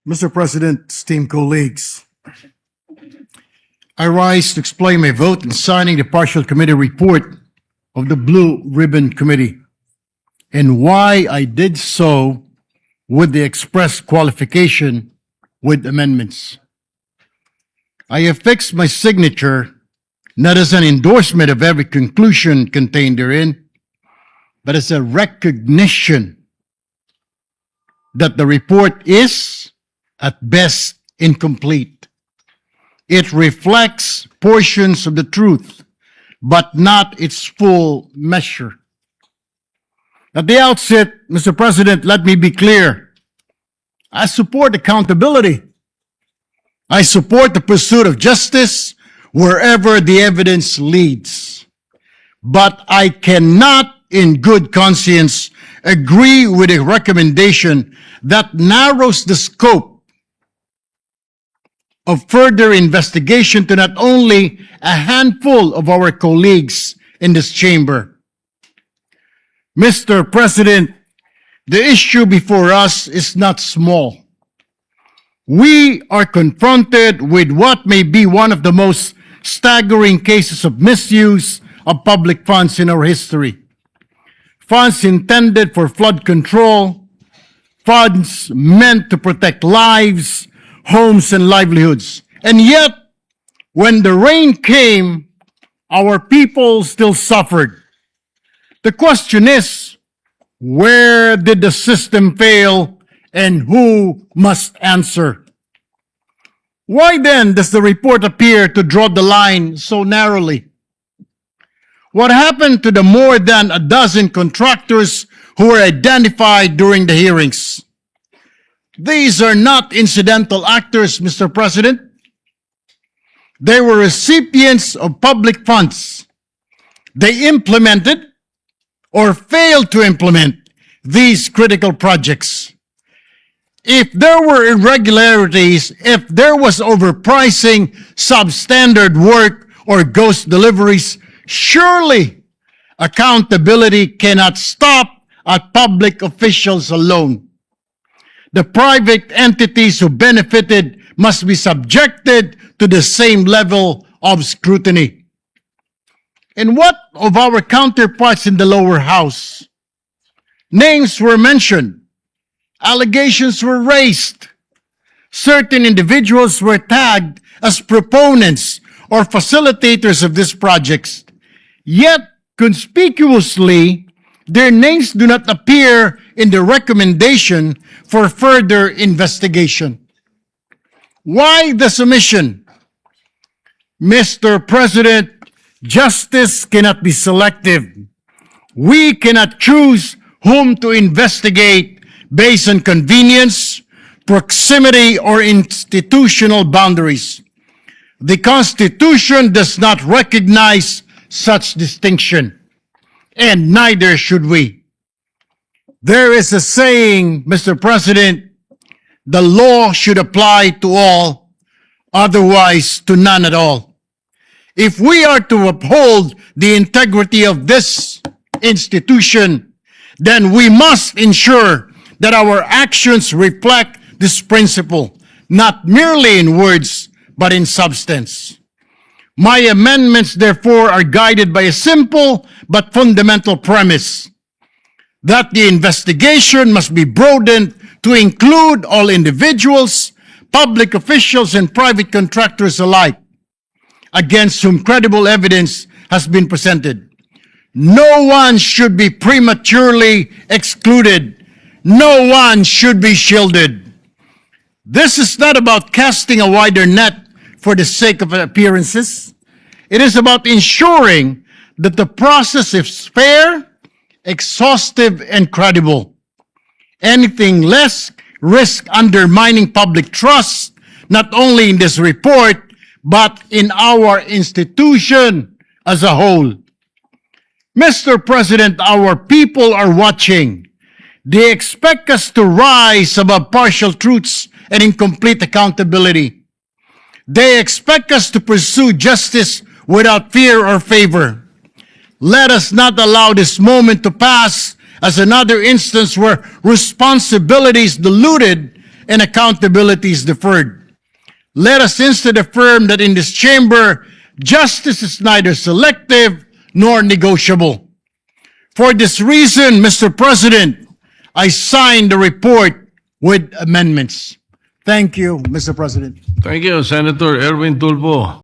Mr. President, esteemed colleagues, I rise to explain my vote in signing the partial committee report of the Blue Ribbon Committee and why I did so with the express qualification with amendments. I affixed my signature not as an endorsement of every conclusion contained therein, but as a recognition that the report is, at best, incomplete. It reflects portions of the truth, but not its full measure. At the outset, Mr. President, let me be clear. I support accountability. I support the pursuit of justice wherever the evidence leads. But I cannot, in good conscience, agree with a recommendation that narrows the scope of further investigation to not only a handful of our colleagues in this chamber. Mr. President, the issue before us is not small. We are confronted with what may be one of the most staggering cases of misuse of public funds in our history. Funds intended for flood control, funds meant to protect lives, homes, and livelihoods. And yet, when the rain came, our people still suffered. The question is, where did the system fail and who must answer? Why then does the report appear to draw the line so narrowly? What happened to the more than a dozen contractors who were identified during the hearings? These are not incidental actors, Mr. President. They were recipients of public funds. They implemented or failed to implement these critical projects. If there were irregularities, if there was overpricing, substandard work, or ghost deliveries, surely accountability cannot stop at public officials alone. The private entities who benefited must be subjected to the same level of scrutiny. And what of our counterparts in the lower house? Names were mentioned. Allegations were raised. Certain individuals were tagged as proponents or facilitators of these projects. Yet, conspicuously, their names do not appear in the recommendation for further investigation. Why this omission? Mr. President, justice cannot be selective. We cannot choose whom to investigate based on convenience, proximity, or institutional boundaries. The Constitution does not recognize such distinction, and neither should we. There is a saying, Mr. President, the law should apply to all, otherwise to none at all. If we are to uphold the integrity of this institution, then we must ensure that our actions reflect this principle, not merely in words, but in substance. My amendments, therefore, are guided by a simple but fundamental premise that the investigation must be broadened to include all individuals, public officials, and private contractors alike, against whom credible evidence has been presented. No one should be prematurely excluded. No one should be shielded. This is not about casting a wider net for the sake of appearances. It is about ensuring that the process is fair, exhaustive, and credible. Anything less risks undermining public trust, not only in this report, but in our institution as a whole. Mr. President, our people are watching. They expect us to rise above partial truths and incomplete accountability. They expect us to pursue justice without fear or favor. Let us not allow this moment to pass as another instance where responsibility is diluted and accountability is deferred. Let us instead affirm that in this chamber, justice is neither selective nor negotiable. For this reason, Mr. President, I sign the report with amendments. Thank you, Mr. President. Thank you, Senator Erwin Tulfo.